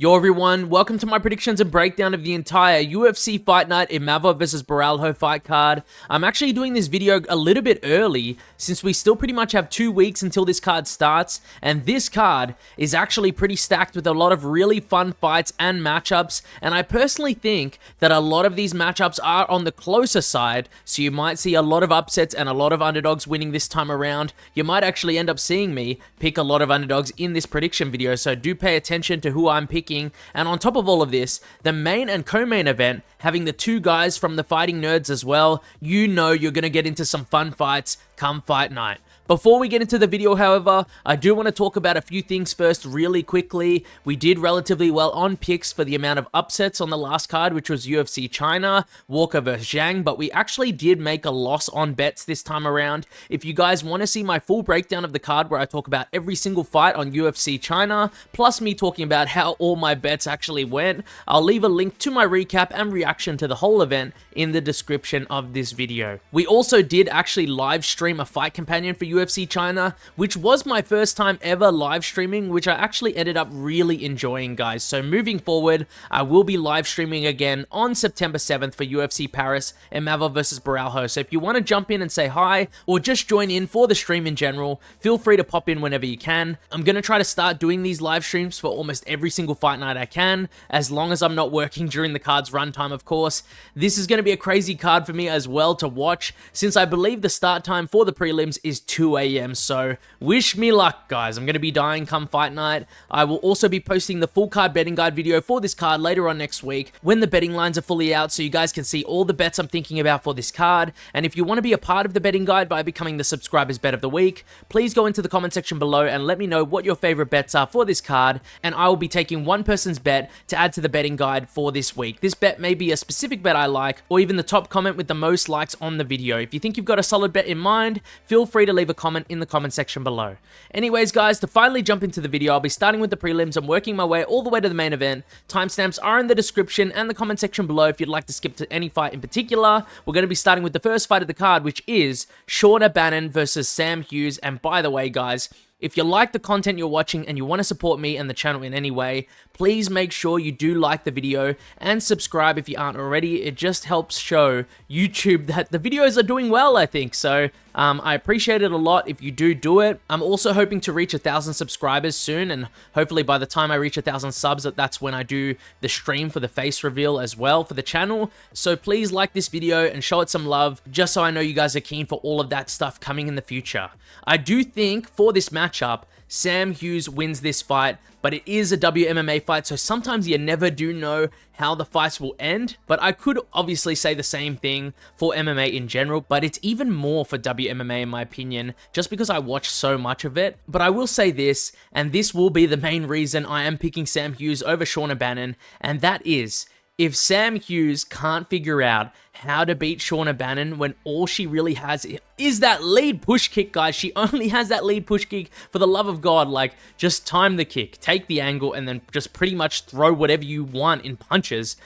Yo everyone, welcome to my predictions and breakdown of the entire UFC Fight Night Imavov vs Borralho fight card. I'm actually doing this video a little bit early since we still pretty much have 2 weeks until this card starts, and this card is actually pretty stacked with a lot of really fun fights and matchups, and I personally think that a lot of these matchups are on the closer side, so you might see a lot of upsets and a lot of underdogs winning this time around. You might actually end up seeing me pick a lot of underdogs in this prediction video, so do pay attention to who I'm picking. And on top of all of this, the main and co-main event, having the two guys from the Fighting Nerds as well, you know you're going to get into some fun fights come fight night. Before we get into the video, however, I do want to talk about a few things first really quickly. We did relatively well on picks for the amount of upsets on the last card, which was UFC China, Walker vs Zhang, but we actually did make a loss on bets this time around. If you guys want to see my full breakdown of the card where I talk about every single fight on UFC China, plus me talking about how all my bets actually went, I'll leave a link to my recap and reaction to the whole event in the description of this video. We also did actually live stream a fight companion for UFC China, which was my first time ever live streaming, which I actually ended up really enjoying, guys. So moving forward, I will be live streaming again on September 7th for UFC Paris, Imavov vs Borralho. So if you want to jump in and say hi, or just join in for the stream in general, feel free to pop in whenever you can. I'm going to try to start doing these live streams for almost every single fight night I can, as long as I'm not working during the card's runtime, of course. This is going to be a crazy card for me as well to watch, since I believe the start time for the prelims is 2 a.m. So wish me luck, guys. I'm going to be dying come fight night. I will also be posting the full card betting guide video for this card later on next week when the betting lines are fully out, so you guys can see all the bets I'm thinking about for this card. And if you want to be a part of the betting guide by becoming the subscribers bet of the week, please go into the comment section below and let me know what your favorite bets are for this card, and I will be taking one person's bet to add to the betting guide for this week. This bet may be a specific bet I like, or even the top comment with the most likes on the video. If you think you've got a solid bet in mind, feel free to leave a comment in the comment section below. Anyways, guys, to finally jump into the video, I'll be starting with the prelims and working my way all the way to the main event. Timestamps are in the description and the comment section below if you'd like to skip to any fight in particular. We're going to be starting with the first fight of the card, which is Shauna Bannon versus Sam Hughes. And by the way, guys, if you like the content you're watching and you want to support me and the channel in any way, please make sure you do like the video and subscribe if you aren't already. It just helps show YouTube that the videos are doing well, I think. So I appreciate it a lot if you do it. I'm also hoping to reach 1,000 subscribers soon, and hopefully by the time I reach 1,000 subs, that's when I do the stream for the face reveal as well for the channel. So please like this video and show it some love, just so I know you guys are keen for all of that stuff coming in the future. I do think for this matchup, Sam Hughes wins this fight, but it is a WMMA fight, so sometimes you never do know how the fights will end. But I could obviously say the same thing for MMA in general, but it's even more for WMMA in my opinion, just because I watch so much of it. But I will say this, and this will be the main reason I am picking Sam Hughes over Shauna Bannon, and that is, if Sam Hughes can't figure out how to beat Shauna Bannon when all she really has is that lead push kick, guys. She only has that lead push kick. For the love of God, like, just time the kick, take the angle, and then just pretty much throw whatever you want in punches.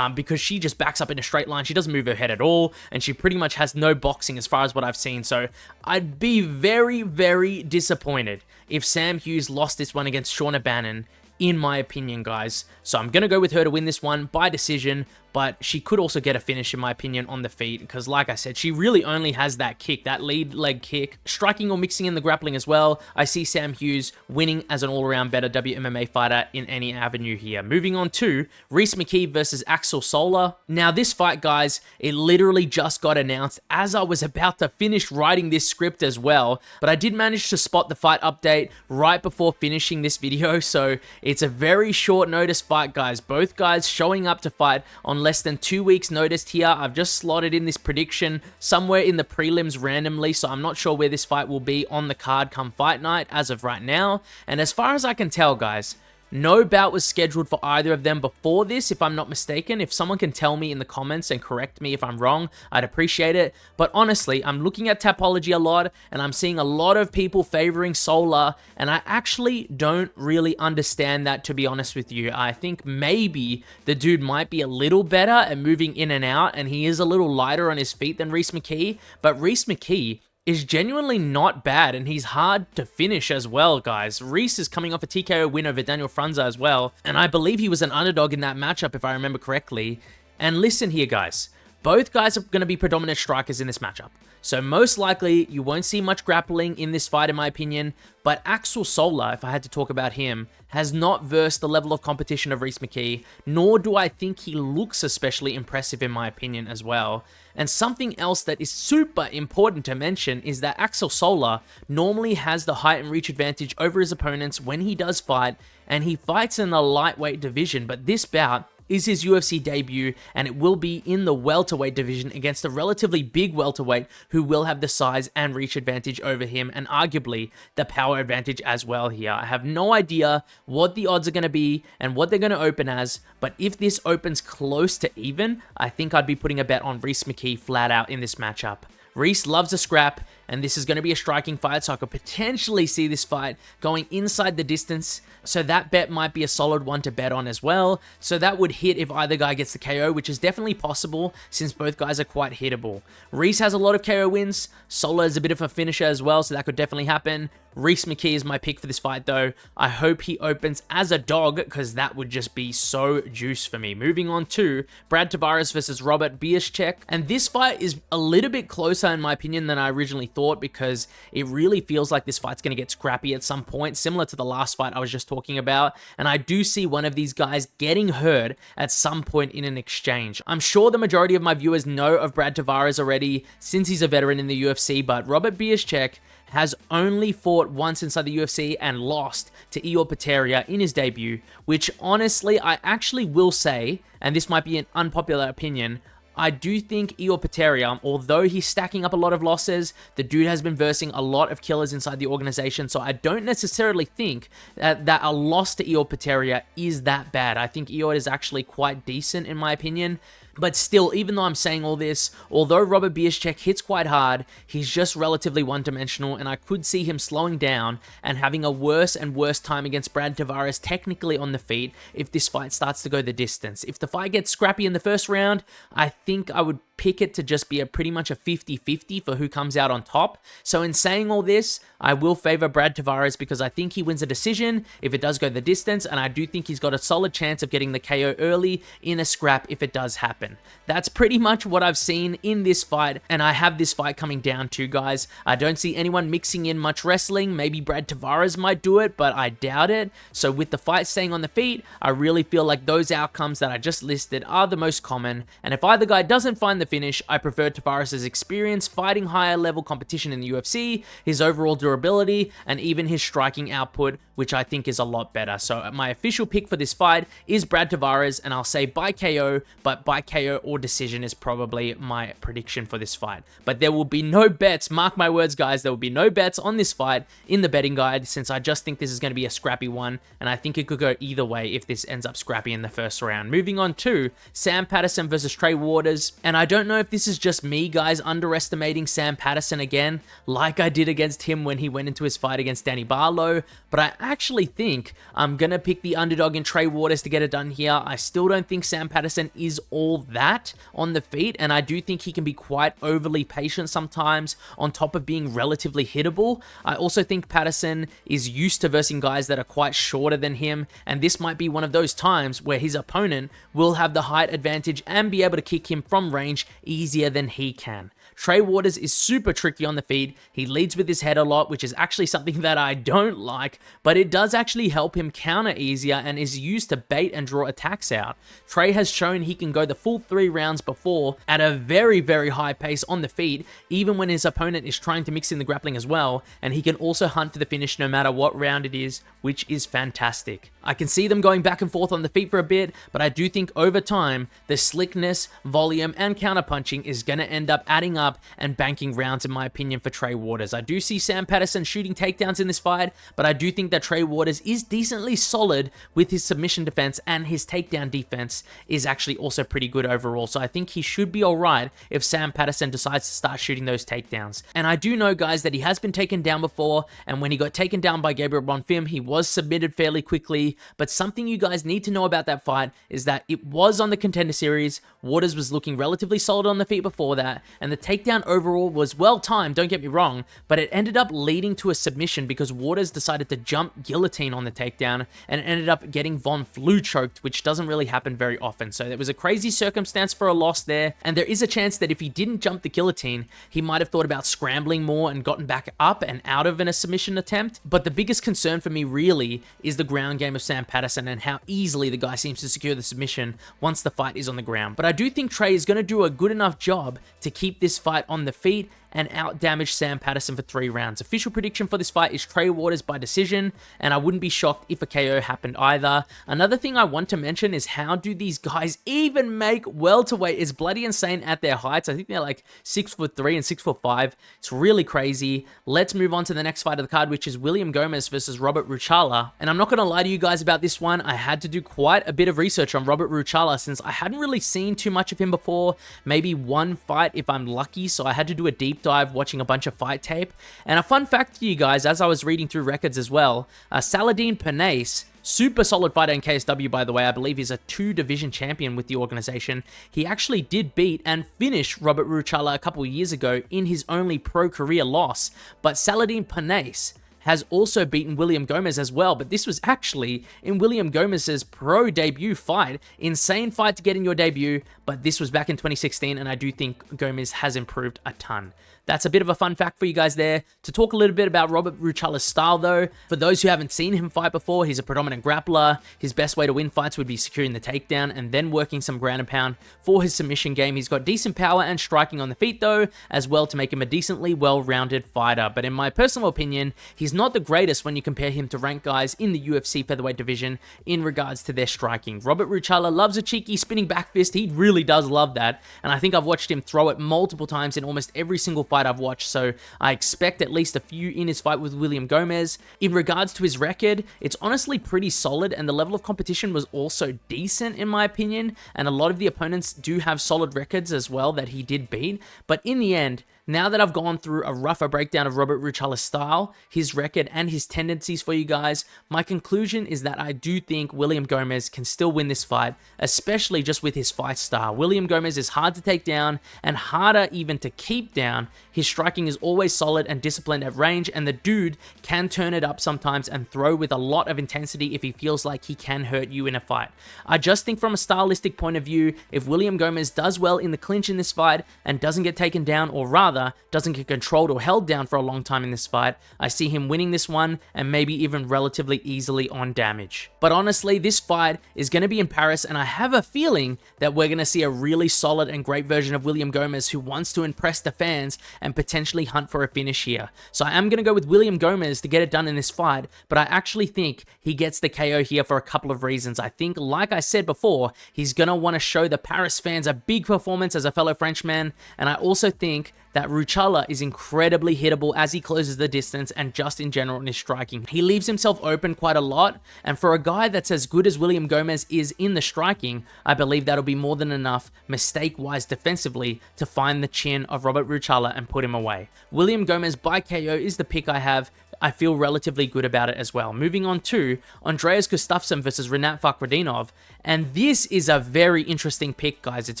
Because she just backs up in a straight line. She doesn't move her head at all, and she pretty much has no boxing as far as what I've seen. So I'd be very, very disappointed if Sam Hughes lost this one against Shauna Bannon, in my opinion, guys. So I'm going to go with her to win this one by decision, but she could also get a finish, in my opinion, on the feet, because like I said, she really only has that kick, that lead leg kick. Striking or mixing in the grappling as well, I see Sam Hughes winning as an all-around better WMMA fighter in any avenue here. Moving on to Rhys McKee versus Axel Sola. Now this fight, guys, it literally just got announced as I was about to finish writing this script as well, but I did manage to spot the fight update right before finishing this video, so it's a very short notice fight, guys. Both guys showing up to fight on less than 2 weeks notice here. I've just slotted in this prediction somewhere in the prelims randomly, so I'm not sure where this fight will be on the card come fight night as of right now. And as far as I can tell, guys, no bout was scheduled for either of them before this, if I'm not mistaken. If someone can tell me in the comments and correct me if I'm wrong, I'd appreciate it. But honestly, I'm looking at Tapology a lot, and I'm seeing a lot of people favoring Sola, and I actually don't really understand that, to be honest with you. I think maybe the dude might be a little better at moving in and out, and he is a little lighter on his feet than Rhys McKee, but Rhys McKee is genuinely not bad, and he's hard to finish as well, guys. Rhys is coming off a TKO win over Daniel Frunza as well, and I believe he was an underdog in that matchup if I remember correctly. And listen here, guys. Both guys are going to be predominant strikers in this matchup. So most likely, you won't see much grappling in this fight in my opinion, but Axel Sola, if I had to talk about him, has not versed the level of competition of Rhys McKee, nor do I think he looks especially impressive in my opinion as well. And something else that is super important to mention is that Axel Sola normally has the height and reach advantage over his opponents when he does fight, and he fights in the lightweight division, but this bout is his UFC debut, and it will be in the welterweight division against a relatively big welterweight who will have the size and reach advantage over him, and arguably the power advantage as well here. I have no idea what the odds are going to be and what they're going to open as, but if this opens close to even, I think I'd be putting a bet on Rhys McKee flat out in this matchup. Rhys loves a scrap, and this is going to be a striking fight, so I could potentially see this fight going inside the distance, so that bet might be a solid one to bet on as well. So that would hit if either guy gets the KO, which is definitely possible since both guys are quite hittable. Rhys has a lot of KO wins, Sola is a bit of a finisher as well, so that could definitely happen. Rhys McKee is my pick for this fight though. I hope he opens as a dog, because that would just be so juice for me. Moving on to Brad Tavares versus Robert Bieszczak, and this fight is a little bit closer in my opinion than I originally thought, because it really feels like this fight's going to get scrappy at some point, similar to the last fight I was just talking about, and I do see one of these guys getting hurt at some point in an exchange. I'm sure the majority of my viewers know of Brad Tavares already, since he's a veteran in the UFC, but Robert Bieszczak has only fought once inside the UFC and lost to Ior Peteria in his debut, which honestly, I actually will say, and this might be an unpopular opinion, I do think Ior Peteria, although he's stacking up a lot of losses, the dude has been versing a lot of killers inside the organization, so I don't necessarily think that a loss to Ior Peteria is that bad. I think Ior is actually quite decent in my opinion. But still, even though I'm saying all this, although Robert Bieszczak hits quite hard, he's just relatively one-dimensional, and I could see him slowing down and having a worse and worse time against Brad Tavares technically on the feet if this fight starts to go the distance. If the fight gets scrappy in the first round, I think I would pick it to just be pretty much a 50-50 for who comes out on top. So in saying all this, I will favor Brad Tavares because I think he wins a decision if it does go the distance, and I do think he's got a solid chance of getting the KO early in a scrap if it does happen. That's pretty much what I've seen in this fight, and I have this fight coming down to, guys. I don't see anyone mixing in much wrestling. Maybe Brad Tavares might do it, but I doubt it. So with the fight staying on the feet, I really feel like those outcomes that I just listed are the most common, and if either guy doesn't find the finish, I prefer Tavares' experience fighting higher level competition in the UFC, his overall durability, and even his striking output, which I think is a lot better. So my official pick for this fight is Brad Tavares, and I'll say by KO, but by KO or decision is probably my prediction for this fight. But there will be no bets, mark my words guys, there will be no bets on this fight in the betting guide, since I just think this is going to be a scrappy one, and I think it could go either way if this ends up scrappy in the first round. Moving on to Sam Patterson versus Trey Waters, and I don't know if this is just me, guys, underestimating Sam Patterson again, like I did against him when he went into his fight against Danny Barlow, but I actually think I'm going to pick the underdog in Trey Waters to get it done here. I still don't think Sam Patterson is all that on the feet, and I do think he can be quite overly patient sometimes, on top of being relatively hittable. I also think Patterson is used to versing guys that are quite shorter than him, and this might be one of those times where his opponent will have the height advantage and be able to kick him from range easier than he can. Trey Waters is super tricky on the feet. He leads with his head a lot, which is actually something that I don't like, but it does actually help him counter easier and is used to bait and draw attacks out. Trey has shown he can go the full 3 rounds before at a very, very high pace on the feet, even when his opponent is trying to mix in the grappling as well, and he can also hunt for the finish no matter what round it is, which is fantastic. I can see them going back and forth on the feet for a bit, but I do think over time, the slickness, volume, and counterpunching is going to end up adding up and banking rounds in my opinion for Trey Waters. I do see Sam Patterson shooting takedowns in this fight, but I do think that Trey Waters is decently solid with his submission defense, and his takedown defense is actually also pretty good overall, so I think he should be alright if Sam Patterson decides to start shooting those takedowns. And I do know, guys, that he has been taken down before, and when he got taken down by Gabriel Bonfim, he was submitted fairly quickly, but something you guys need to know about that fight is that it was on the Contender Series. Waters was looking relatively solid on the feet before that, and the takedown overall was well timed, don't get me wrong, but it ended up leading to a submission because Waters decided to jump guillotine on the takedown and ended up getting Von Flue choked, which doesn't really happen very often. So it was a crazy circumstance for a loss there, and there is a chance that if he didn't jump the guillotine, he might have thought about scrambling more and gotten back up and out of a submission attempt. But the biggest concern for me really is the ground game of Sam Patterson and how easily the guy seems to secure the submission once the fight is on the ground. But I do think Trey is going to do a good enough job to keep this fight on the feet and out-damage Sam Patterson for 3 rounds. Official prediction for this fight is Trey Waters by decision, and I wouldn't be shocked if a KO happened either. Another thing I want to mention is how do these guys even make welterweight? It's bloody insane at their heights. I think they're like 6'3" and 6'5". It's really crazy. Let's move on to the next fight of the card, which is William Gomis versus Robert Ruchala. And I'm not going to lie to you guys about this one. I had to do quite a bit of research on Robert Ruchala since I hadn't really seen too much of him before. Maybe one fight if I'm lucky, so I had to do a deep dive watching a bunch of fight tape. And a fun fact for you guys, as I was reading through records as well, Saladin Penais, super solid fighter in KSW, by the way. I believe he's a 2-division champion with the organization. He actually did beat and finish Robert Ruchala a couple of years ago in his only pro career loss. But Saladin Penais has also beaten William Gomis as well, but this was actually in William Gomis's pro debut fight. Insane fight to get in your debut, but this was back in 2016, and I do think Gomis has improved a ton. That's a bit of a fun fact for you guys there. To talk a little bit about Robert Ruchala's style though, for those who haven't seen him fight before, he's a predominant grappler. His best way to win fights would be securing the takedown and then working some ground and pound for his submission game. He's got decent power and striking on the feet though, as well to make him a decently well-rounded fighter. But in my personal opinion, he's not the greatest when you compare him to ranked guys in the UFC featherweight division in regards to their striking. Robert Ruchala loves a cheeky spinning back fist. He really does love that, and I think I've watched him throw it multiple times in almost every single fight I've watched, so I expect at least a few in his fight with William Gomis. In regards to his record, it's honestly pretty solid, and the level of competition was also decent in my opinion, and a lot of the opponents do have solid records as well that he did beat. But in the end, now that I've gone through a rougher breakdown of Robert Ruchala's style, his record, and his tendencies for you guys, my conclusion is that I do think William Gomis can still win this fight, especially just with his fight style. William Gomis is hard to take down and harder even to keep down. His striking is always solid and disciplined at range, and the dude can turn it up sometimes and throw with a lot of intensity if he feels like he can hurt you in a fight. I just think from a stylistic point of view, if William Gomis does well in the clinch in this fight and doesn't get taken down, or rather doesn't get controlled or held down for a long time in this fight, I see him winning this one and maybe even relatively easily on damage. But honestly, this fight is going to be in Paris, and I have a feeling that we're going to see a really solid and great version of William Gomis who wants to impress the fans and potentially hunt for a finish here. So I am going to go with William Gomis to get it done in this fight, but I actually think he gets the KO here for a couple of reasons. I think, like I said before, he's going to want to show the Paris fans a big performance as a fellow Frenchman, and I also think that Ruchala is incredibly hittable as he closes the distance and just in general in his striking. He leaves himself open quite a lot, and for a guy that's as good as William Gomis is in the striking, I believe that'll be more than enough mistake-wise defensively to find the chin of Robert Ruchala and put him away. William Gomis by KO is the pick I have. I feel relatively good about it as well. Moving on to Andreas Gustafsson versus Rinat Fakhretdinov, and this is a very interesting pick, guys. It's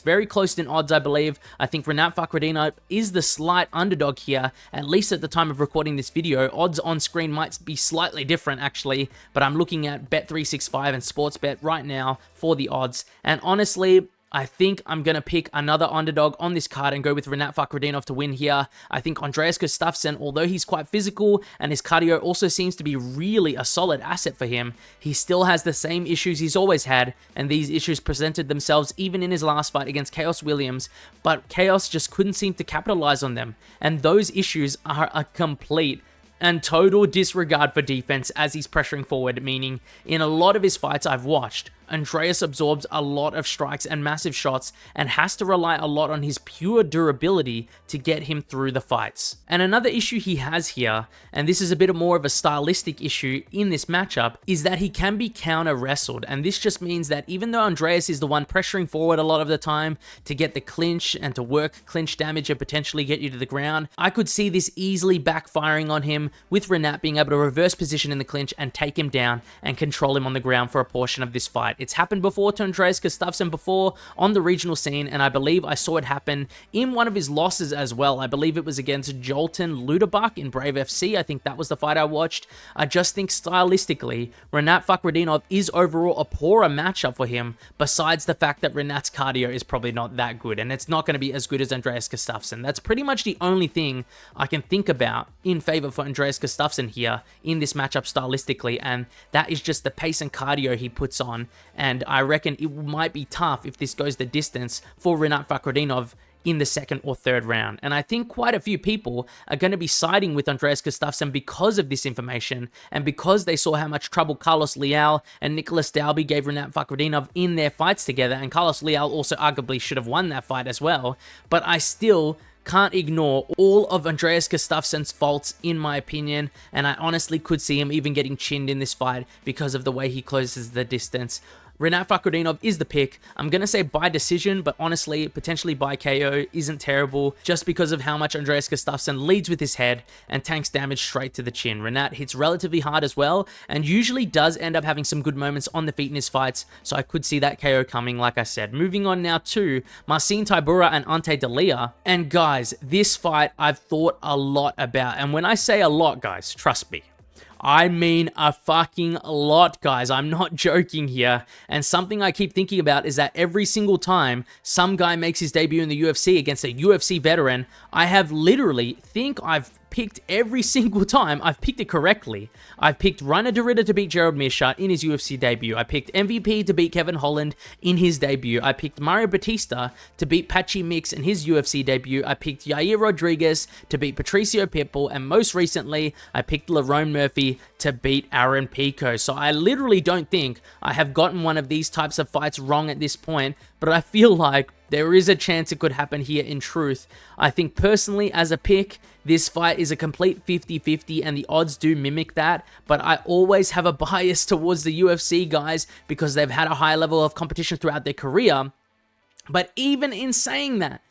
very close in odds, I believe. I think Rinat Fakhretdinov is the slight underdog here, at least at the time of recording this video. Odds on screen might be slightly different, actually, but I'm looking at Bet365 and Sportsbet right now for the odds, and honestly, I think I'm going to pick another underdog on this card and go with Rinat Fakhretdinov to win here. I think Andreas Gustafsson, although he's quite physical and his cardio also seems to be really a solid asset for him, he still has the same issues he's always had, and these issues presented themselves even in his last fight against Chaos Williams, but Chaos just couldn't seem to capitalize on them, and those issues are a complete and total disregard for defense as he's pressuring forward, meaning in a lot of his fights I've watched, Andreas absorbs a lot of strikes and massive shots and has to rely a lot on his pure durability to get him through the fights. And another issue he has here, and this is a bit more of a stylistic issue in this matchup, is that he can be counter-wrestled, and this just means that even though Andreas is the one pressuring forward a lot of the time to get the clinch and to work clinch damage and potentially get you to the ground, I could see this easily backfiring on him him with Rinat being able to reverse position in the clinch and take him down and control him on the ground for a portion of this fight. It's happened before to Andreas Gustafsson before on the regional scene, and I believe I saw it happen in one of his losses as well. I believe it was against Jolton Luderbach in Brave FC. I think that was the fight I watched. I just think stylistically, Rinat Fakhretdinov is overall a poorer matchup for him, besides the fact that Rinat's cardio is probably not that good, and it's not going to be as good as Andreas Gustafsson. That's pretty much the only thing I can think about in favor for Andreas Gustafsson here in this matchup stylistically, and that is just the pace and cardio he puts on, and I reckon it might be tough if this goes the distance for Rinat Fakhretdinov in the second or third round. And I think quite a few people are going to be siding with Andreas Gustafsson because of this information and because they saw how much trouble Carlos Leal and Nicholas Dalby gave Rinat Fakhretdinov in their fights together, and Carlos Leal also arguably should have won that fight as well. But I still can't ignore all of Andreas Gustafsson's faults, in my opinion, and I honestly could see him even getting chinned in this fight because of the way he closes the distance. Rinat Fakhretdinov is the pick. I'm going to say by decision, but honestly, potentially by KO isn't terrible just because of how much Andreas Gustafsson leads with his head and tanks damage straight to the chin. Rinat hits relatively hard as well and usually does end up having some good moments on the feet in his fights, so I could see that KO coming, like I said. Moving on now to Marcin Tybura and Ante Delija. And guys, this fight I've thought a lot about, and when I say a lot, guys, trust me, I mean a fucking lot, guys. I'm not joking here. And something I keep thinking about is that every single time some guy makes his debut in the UFC against a UFC veteran, I have literally I've picked every single time, I've picked it correctly. I've picked Reiner de Ridder to beat Gerald Meerschaert in his UFC debut. I picked MVP to beat Kevin Holland in his debut. I picked Mario Batista to beat Patchy Mix in his UFC debut. I picked Yair Rodriguez to beat Patricio Pitbull. And most recently, I picked Lerone Murphy to beat Aaron Pico. So I literally don't think I have gotten one of these types of fights wrong at this point, but I feel like there is a chance it could happen here in truth. I think personally, as a pick, this fight is a complete 50-50 and the odds do mimic that, but I always have a bias towards the UFC guys because they've had a high level of competition throughout their career. But even in saying that,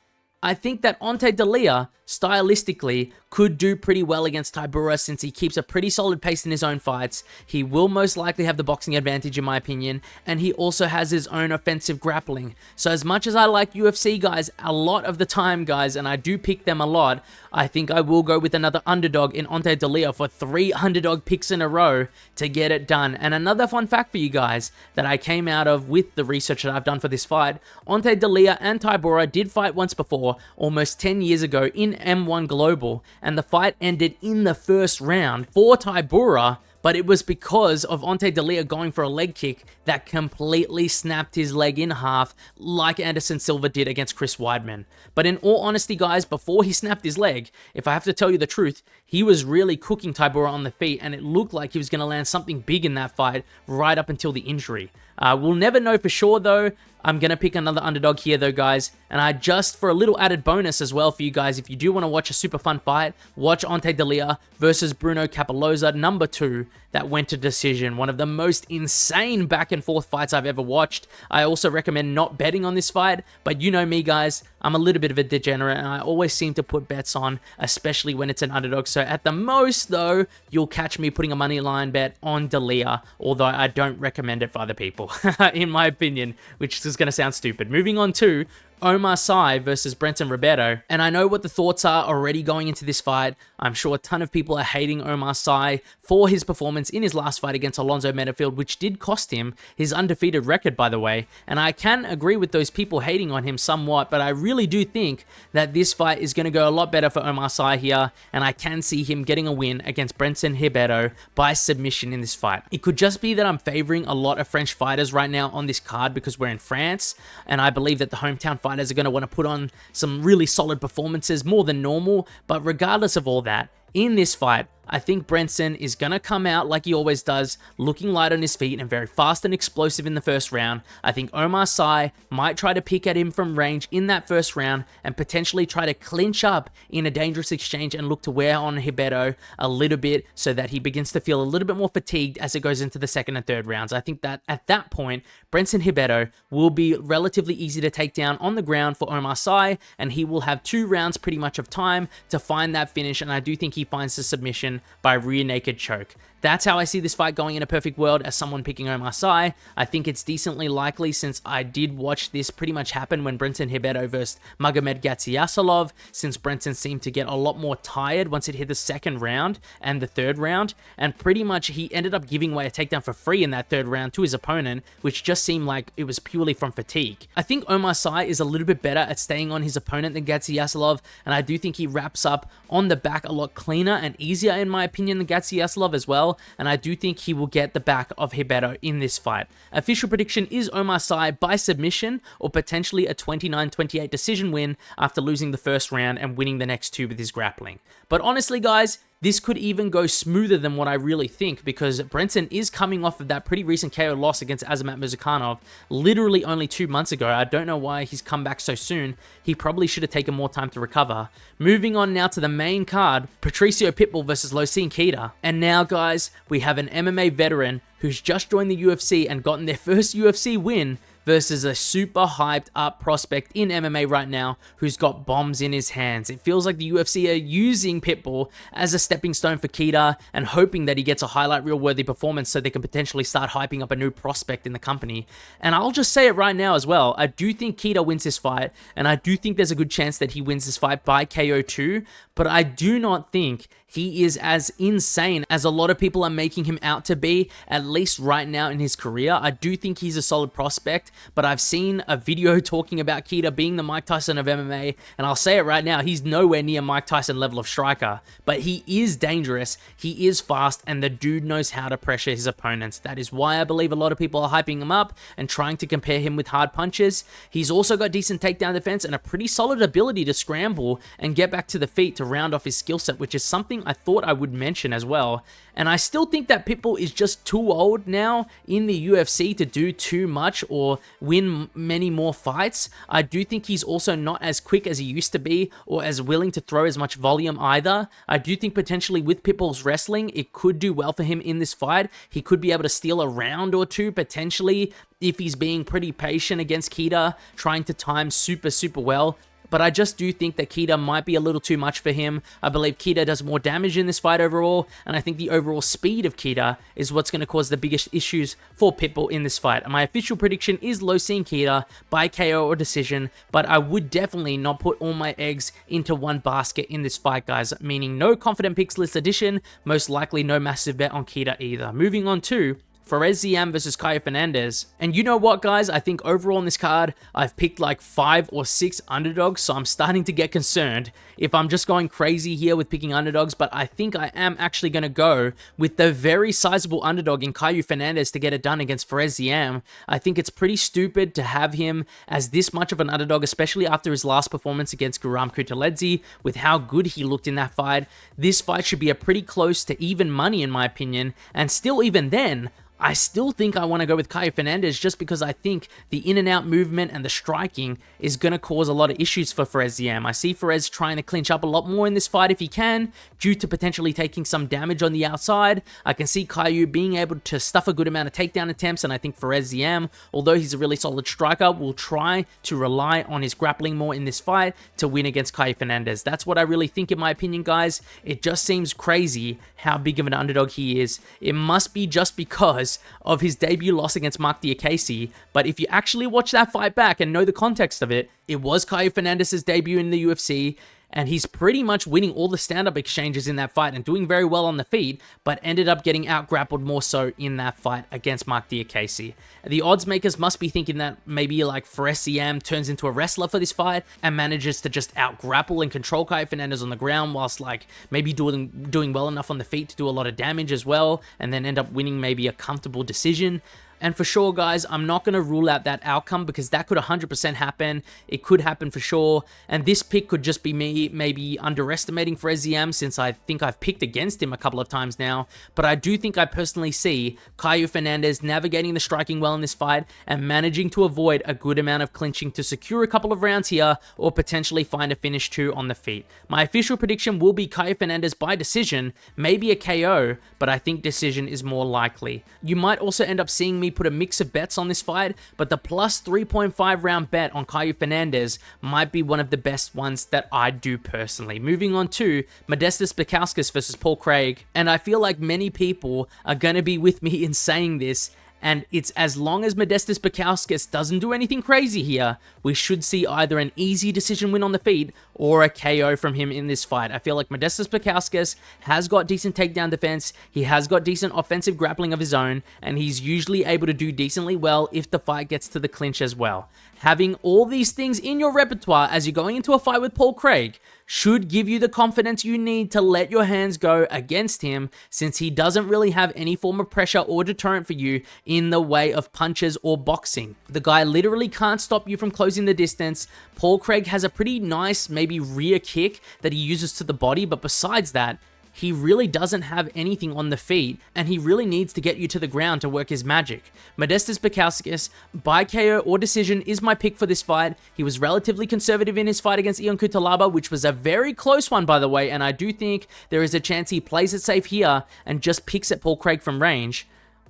I think that Ante Delija, stylistically, could do pretty well against Tybura since he keeps a pretty solid pace in his own fights. He will most likely have the boxing advantage in my opinion, and he also has his own offensive grappling. So as much as I like UFC guys a lot of the time, guys, and I do pick them a lot, I think I will go with another underdog in Ante Delija for 3 underdog picks in a row to get it done. And another fun fact for you guys that I came out of with the research that I've done for this fight, Ante Delija and Tybura did fight once before, almost 10 years ago in M1 Global, and the fight ended in the first round for Tybura, but it was because of Ante Delija going for a leg kick that completely snapped his leg in half like Anderson Silva did against Chris Weidman. But in all honesty, guys, before he snapped his leg, if I have to tell you the truth, he was really cooking Tybura on the feet, and it looked like he was going to land something big in that fight right up until the injury. We'll never know for sure, though. I'm going to pick another underdog here, though, guys. And for a little added bonus as well for you guys, if you do want to watch a super fun fight, watch Ante Delija versus Bruno Capoloza, number 2, that went to decision. One of the most insane back and forth fights I've ever watched. I also recommend not betting on this fight, but you know me, guys. I'm a little bit of a degenerate, and I always seem to put bets on, especially when it's an underdog. So at the most, though, you'll catch me putting a money line bet on Delija, although I don't recommend it for other people, in my opinion, which is going to sound stupid. Moving on to Oumar Sy versus Brendson Ribeiro. And I know what the thoughts are already going into this fight. I'm sure a ton of people are hating Oumar Sy for his performance in his last fight against Alonzo Metafield, which did cost him his undefeated record, by the way. And I can agree with those people hating on him somewhat, but I really do think that this fight is going to go a lot better for Oumar Sy here, and I can see him getting a win against Brendson Ribeiro by submission in this fight. It could just be that I'm favoring a lot of French fighters right now on this card because we're in France, and I believe that the hometown fighters are going to want to put on some really solid performances, more than normal. But regardless of all that, in this fight, I think Brendson is going to come out like he always does, looking light on his feet and very fast and explosive in the first round. I think Oumar Sy might try to pick at him from range in that first round and potentially try to clinch up in a dangerous exchange and look to wear on Ribeiro a little bit so that he begins to feel a little bit more fatigued as it goes into the second and third rounds. I think that at that point, Brendson Ribeiro will be relatively easy to take down on the ground for Oumar Sy, and he will have 2 rounds pretty much of time to find that finish, and I do think he finds the submission by rear naked choke. That's how I see this fight going in a perfect world as someone picking Oumar. I think it's decently likely since I did watch this pretty much happen when Brendson Ribeiro versus Magomed Gaziasolov, since Brendson seemed to get a lot more tired once it hit the second round and the third round, and pretty much he ended up giving away a takedown for free in that third round to his opponent, which just seemed like it was purely from fatigue. I think Oumar is a little bit better at staying on his opponent than Gaziasolov, and I do think he wraps up on the back a lot cleaner and easier in my opinion than Gaziasolov as well, and I do think he will get the back of Ribeiro in this fight. Official prediction is Oumar by submission or potentially a 29-28 decision win after losing the first round and winning the next two with his grappling. But honestly guys, this could even go smoother than what I really think, because Brendson is coming off of that pretty recent KO loss against Azamat Murzakanov literally only 2 months ago. I don't know why he's come back so soon. He probably should have taken more time to recover. Moving on now to the main card, Patricio Pitbull versus Losene Keita. And now guys, we have an MMA veteran who's just joined the UFC and gotten their first UFC win versus a super hyped up prospect in MMA right now who's got bombs in his hands. It feels like the UFC are using Pitbull as a stepping stone for Keita and hoping that he gets a highlight reel worthy performance so they can potentially start hyping up a new prospect in the company. And I'll just say it right now as well, I do think Keita wins this fight, and I do think there's a good chance that he wins this fight by KO too, but I do not think he is as insane as a lot of people are making him out to be, at least right now in his career. I do think he's a solid prospect, but I've seen a video talking about Keita being the Mike Tyson of MMA, and I'll say it right now, he's nowhere near Mike Tyson level of striker, but he is dangerous, he is fast, and the dude knows how to pressure his opponents. That is why I believe a lot of people are hyping him up and trying to compare him with hard punches. He's also got decent takedown defense and a pretty solid ability to scramble and get back to the feet to round off his skill set, which is something I thought I would mention as well. And I still think that Pitbull is just too old now in the UFC to do too much or win many more fights. I do think he's also not as quick as he used to be or as willing to throw as much volume either. I do think potentially with Pitbull's wrestling, it could do well for him in this fight. He could be able to steal a round or two potentially if he's being pretty patient against Keita, trying to time super well. But I just do think that Keita might be a little too much for him. I believe Keita does more damage in this fight overall, and I think the overall speed of Keita is what's going to cause the biggest issues for Pitbull in this fight. And my official prediction is Losene Keita by KO or decision, but I would definitely not put all my eggs into one basket in this fight, guys, meaning no confident picks list edition, most likely no massive bet on Keita either. Moving on to Ziam versus Kaue Fernandes. And you know what, guys? I think overall in this card, I've picked like 5 or 6 underdogs, so I'm starting to get concerned if I'm just going crazy here with picking underdogs, but I think I am actually going to go with the very sizable underdog in Kaue Fernandes to get it done against Ziam. I think it's pretty stupid to have him as this much of an underdog, especially after his last performance against Guram Kutateladze, with how good he looked in that fight. This fight should be a pretty close to even money in my opinion, and still even then, I still think I want to go with Kaue Fernandes just because I think the in and out movement and the striking is going to cause a lot of issues for Ziam. I see Ferez trying to clinch up a lot more in this fight if he can, due to potentially taking some damage on the outside. I can see Kaue being able to stuff a good amount of takedown attempts, and I think Ziam, although he's a really solid striker, will try to rely on his grappling more in this fight to win against Kaue Fernandes. That's what I really think in my opinion, guys. It just seems crazy how big of an underdog he is. It must be just because of his debut loss against Marc Diakese, but if you actually watch that fight back and know the context of it, it was Kaue Fernandes' debut in the UFC, and he's pretty much winning all the stand-up exchanges in that fight and doing very well on the feet, but ended up getting out-grappled more so in that fight against Marc Diakese. The odds makers must be thinking that maybe like Ziam turns into a wrestler for this fight and manages to just out-grapple and control Kaue Fernandes on the ground, whilst like maybe doing well enough on the feet to do a lot of damage as well, and then end up winning maybe a comfortable decision. And for sure, guys, I'm not going to rule out that outcome because that could 100% happen. It could happen for sure. And this pick could just be me maybe underestimating Ziam, since I think I've picked against him a couple of times now. But I do think I personally see Kaue Fernandes navigating the striking well in this fight and managing to avoid a good amount of clinching to secure a couple of rounds here or potentially find a finish too on the feet. My official prediction will be Kaue Fernandes by decision, maybe a KO, but I think decision is more likely. You might also end up seeing me me put a mix of bets on this fight, but the plus 3.5 round bet on Kaue Fernandes might be one of the best ones that I do personally. Moving on to Modestas Bukauskas versus Paul Craig, and I feel like many people are going to be with me in saying this, and it's as long as Modestas Bukauskas doesn't do anything crazy here, we should see either an easy decision win on the feet or a KO from him in this fight. I feel like Modestas Bukauskas has got decent takedown defense, he has got decent offensive grappling of his own, and he's usually able to do decently well if the fight gets to the clinch as well. Having all these things in your repertoire as you're going into a fight with Paul Craig should give you the confidence you need to let your hands go against him, since he doesn't really have any form of pressure or deterrent for you in the way of punches or boxing. The guy literally can't stop you from closing the distance. Paul Craig has a pretty nice, maybe rear kick that he uses to the body, but besides that, he really doesn't have anything on the feet, and he really needs to get you to the ground to work his magic. Modestas Bukauskas by KO or decision is my pick for this fight. He was relatively conservative in his fight against Ion Cutelaba, which was a very close one, by the way, and I do think there is a chance he plays it safe here and just picks at Paul Craig from range.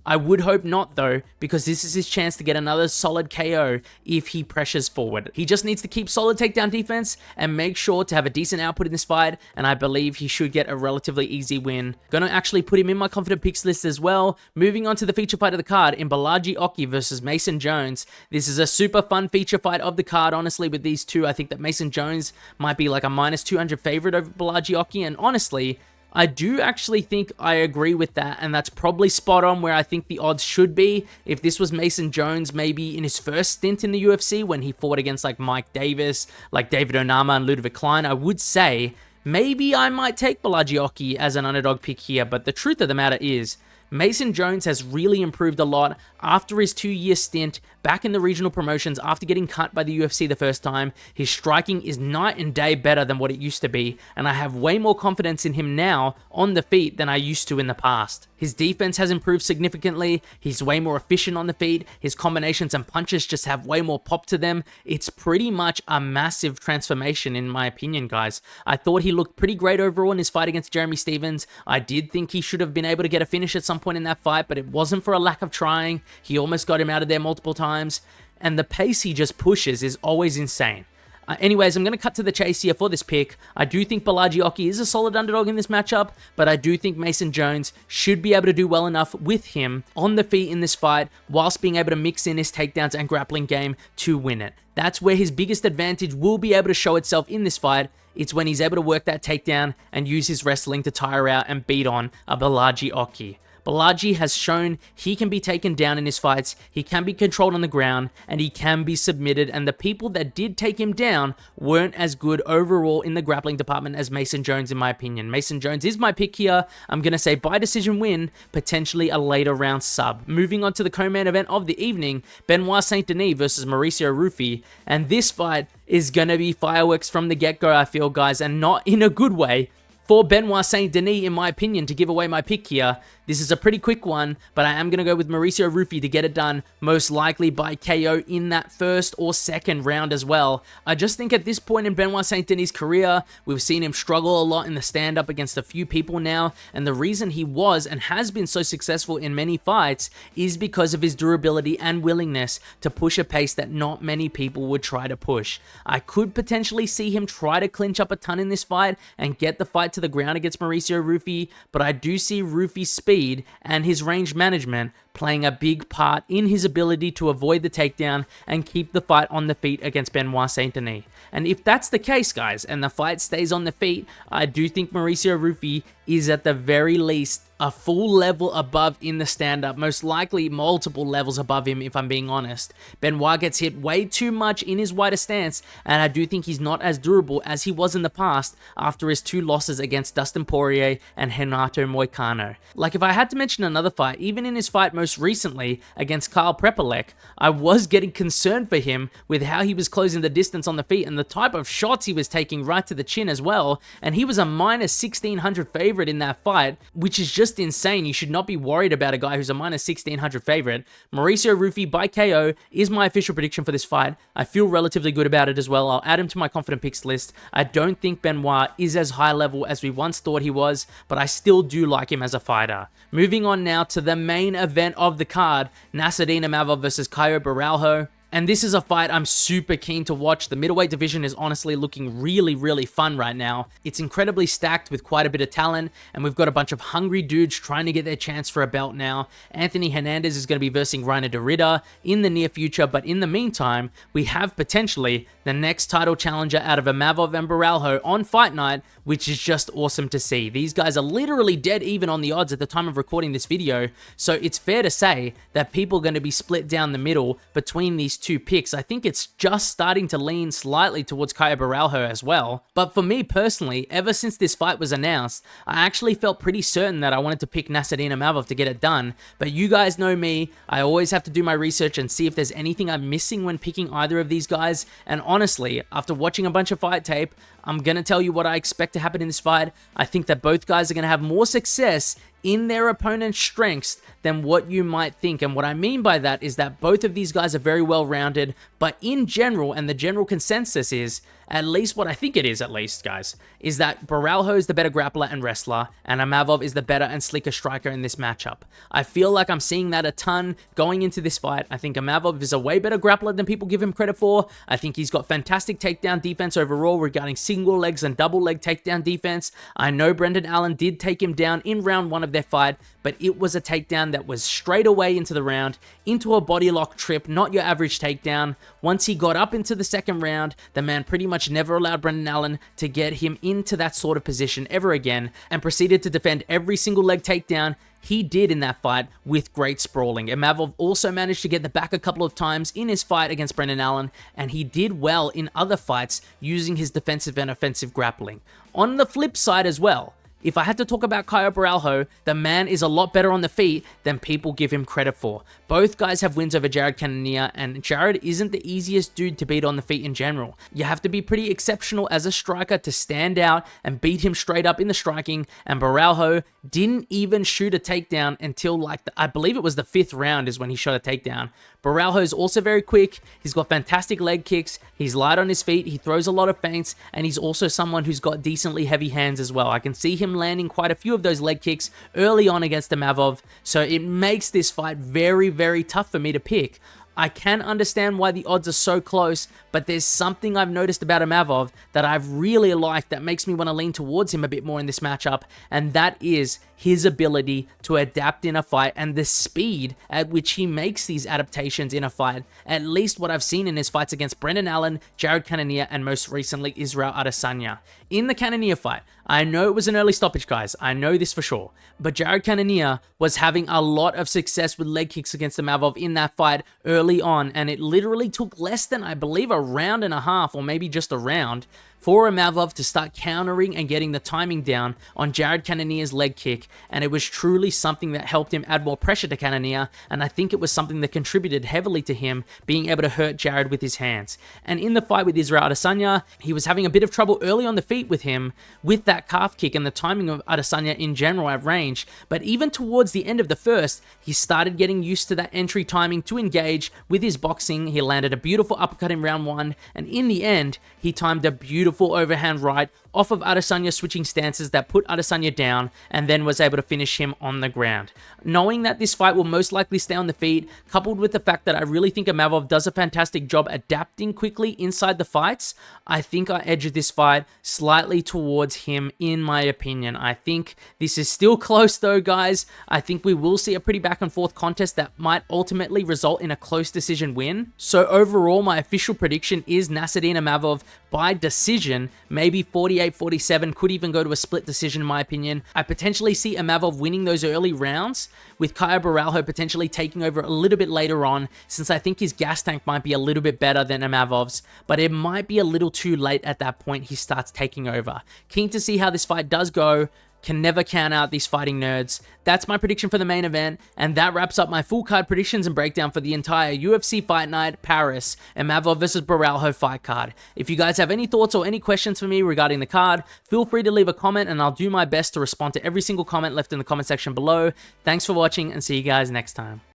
I would hope not though, because this is his chance to get another solid KO if he pressures forward. He just needs to keep solid takedown defense and make sure to have a decent output in this fight, and I believe he should get a relatively easy win. Gonna actually put him in my confident picks list as well. Moving on to the feature fight of the card in Bolaji Oki versus Mason Jones. This is a super fun feature fight of the card, honestly. With these two, I think that Mason Jones might be like a minus 200 favorite over Bolaji Oki, and honestly, I do actually think I agree with that, and that's probably spot on where I think the odds should be. If this was Mason Jones maybe in his first stint in the UFC when he fought against like Mike Davis, like David Onama and Ludovic Klein, I would say maybe I might take Bolaji Oki as an underdog pick here, but the truth of the matter is Mason Jones has really improved a lot after his 2-year stint back in the regional promotions after getting cut by the UFC the first time. His striking is night and day better than what it used to be, and I have way more confidence in him now on the feet than I used to in the past. His defense has improved significantly, he's way more efficient on the feet, his combinations and punches just have way more pop to them. It's pretty much a massive transformation in my opinion, guys. I thought he looked pretty great overall in his fight against Jeremy Stephens. I did think he should have been able to get a finish at some point in that fight, but it wasn't for a lack of trying. He almost got him out of there multiple times, and the pace he just pushes is always insane. Anyways, I'm going to cut to the chase here for this pick. I do think Bolaji Oki is a solid underdog in this matchup, but I do think Mason Jones should be able to do well enough with him on the feet in this fight, whilst being able to mix in his takedowns and grappling game to win it. That's where his biggest advantage will be able to show itself in this fight. It's when he's able to work that takedown and use his wrestling to tire out and beat on a Bolaji Oki. Bolaji has shown he can be taken down in his fights, he can be controlled on the ground, and he can be submitted, and the people that did take him down weren't as good overall in the grappling department as Mason Jones, in my opinion. Mason Jones is my pick here. I'm going to say by decision win, potentially a later round sub. Moving on to the co-main event of the evening, Benoit Saint-Denis versus Mauricio Rufy, and this fight is going to be fireworks from the get-go, I feel, guys, and not in a good way for Benoit Saint-Denis, in my opinion, to give away my pick here. This is a pretty quick one, but I am going to go with Mauricio Rufy to get it done, most likely by KO in that first or second round as well. I just think at this point in Benoit Saint-Denis' career, we've seen him struggle a lot in the stand-up against a few people now, and the reason he was and has been so successful in many fights is because of his durability and willingness to push a pace that not many people would try to push. I could potentially see him try to clinch up a ton in this fight and get the fight to the ground against Mauricio Rufy, but I do see Rufy's speed and his range management playing a big part in his ability to avoid the takedown and keep the fight on the feet against Benoit Saint-Denis. And if that's the case, guys, and the fight stays on the feet, I do think Mauricio Rufy is at the very least a full level above in the stand-up, most likely multiple levels above him if I'm being honest. Benoit gets hit way too much in his wider stance, and I do think he's not as durable as he was in the past after his 2 losses against Dustin Poirier and Renato Moicano. Like, if I had to mention another fight, even in his fight most recently against Karl Prepolek, I was getting concerned for him with how he was closing the distance on the feet and the type of shots he was taking right to the chin as well, and he was a minus 1600 favorite in that fight, which is just insane. You should not be worried about a guy who's a minus 1600 favorite. Mauricio Rufy by KO is my official prediction for this fight. I feel relatively good about it as well. I'll add him to my confident picks list. I don't think Benoit is as high level as we once thought he was, but I still do like him as a fighter. Moving on now to the main event of the card, Imavov versus Kaue Borralho. And this is a fight I'm super keen to watch. The middleweight division is honestly looking really fun right now. It's incredibly stacked with quite a bit of talent, and we've got a bunch of hungry dudes trying to get their chance for a belt now. Anthony Hernandez is going to be versing Rinat in the near future, but in the meantime, we have potentially the next title challenger out of Imavov and Borralho on Fight Night, which is just awesome to see. These guys are literally dead even on the odds at the time of recording this video, so it's fair to say that people are going to be split down the middle between these two picks. I think it's just starting to lean slightly towards Kaue Borralho as well. But for me personally, ever since this fight was announced, I actually felt pretty certain that I wanted to pick Imavov to get it done. But you guys know me, I always have to do my research and see if there's anything I'm missing when picking either of these guys. And honestly, after watching a bunch of fight tape, I'm going to tell you what I expect to happen in this fight. I think that both guys are going to have more success in their opponent's strengths than what you might think. And what I mean by that is that both of these guys are very well rounded, but in general, and the general consensus is, at least what I think it is at least, guys, is that Borralho is the better grappler and wrestler, and Imavov is the better and sleeker striker in this matchup. I feel like I'm seeing that a ton going into this fight. I think Imavov is a way better grappler than people give him credit for. I think he's got fantastic takedown defense overall regarding single legs and double leg takedown defense. I know Brendan Allen did take him down in round 1 of their fight, but it was a takedown that was straight away into the round, into a body lock trip, not your average takedown. Once he got up into the second round, the man pretty much never allowed Brendan Allen to get him into that sort of position ever again, and proceeded to defend every single leg takedown he did in that fight with great sprawling. Imavov also managed to get the back a couple of times in his fight against Brendan Allen, and he did well in other fights using his defensive and offensive grappling. On the flip side as well, if I had to talk about Kaue Borralho, the man is a lot better on the feet than people give him credit for. Both guys have wins over Jared Cannonier, and Jared isn't the easiest dude to beat on the feet in general. You have to be pretty exceptional as a striker to stand out and beat him straight up in the striking, and Borralho didn't even shoot a takedown until I believe it was the 5th round is when he shot a takedown. Borralho is also very quick, he's got fantastic leg kicks, he's light on his feet, he throws a lot of feints, and he's also someone who's got decently heavy hands as well. I can see him landing quite a few of those leg kicks early on against Imavov, so it makes this fight very tough for me to pick. I can understand why the odds are so close, but there's something I've noticed about Imavov that I've really liked that makes me want to lean towards him a bit more in this matchup, and that is his ability to adapt in a fight and the speed at which he makes these adaptations in a fight. At least what I've seen in his fights against Brendan Allen, Jared Cannonier, and most recently Israel Adesanya. In the Cannonier fight, I know it was an early stoppage, guys, I know this for sure, but Jared Cannonier was having a lot of success with leg kicks against Imavov in that fight early on, and it literally took less than, I believe, a round and a half, or maybe just a round, for Imavov to start countering and getting the timing down on Jared Cannonier's leg kick, and it was truly something that helped him add more pressure to Cannonier, and I think it was something that contributed heavily to him being able to hurt Jared with his hands. And in the fight with Israel Adesanya, he was having a bit of trouble early on the feet with him, with that calf kick and the timing of Adesanya in general at range, but even towards the end of the first, he started getting used to that entry timing to engage with his boxing. He landed a beautiful uppercut in round 1, and in the end, he timed a beautiful overhand right off of Adesanya switching stances that put Adesanya down, and then was able to finish him on the ground. Knowing that this fight will most likely stay on the feet, coupled with the fact that I really think Imavov does a fantastic job adapting quickly inside the fights, I think I edge this fight slightly towards him in my opinion. I think this is still close though, guys. I think we will see a pretty back and forth contest that might ultimately result in a close decision win. So overall, my official prediction is Imavov by decision, maybe 48-47, could even go to a split decision in my opinion. I potentially see Imavov winning those early rounds, with Kaue Borralho potentially taking over a little bit later on, since I think his gas tank might be a little bit better than Imavov's, but it might be a little too late at that point he starts taking over. Keen to see how this fight does go. Can never count out these fighting nerds. That's my prediction for the main event, and that wraps up my full card predictions and breakdown for the entire UFC Fight Night Paris Imavov versus Borralho fight card. If you guys have any thoughts or any questions for me regarding the card, feel free to leave a comment and I'll do my best to respond to every single comment left in the comment section below. Thanks for watching and see you guys next time.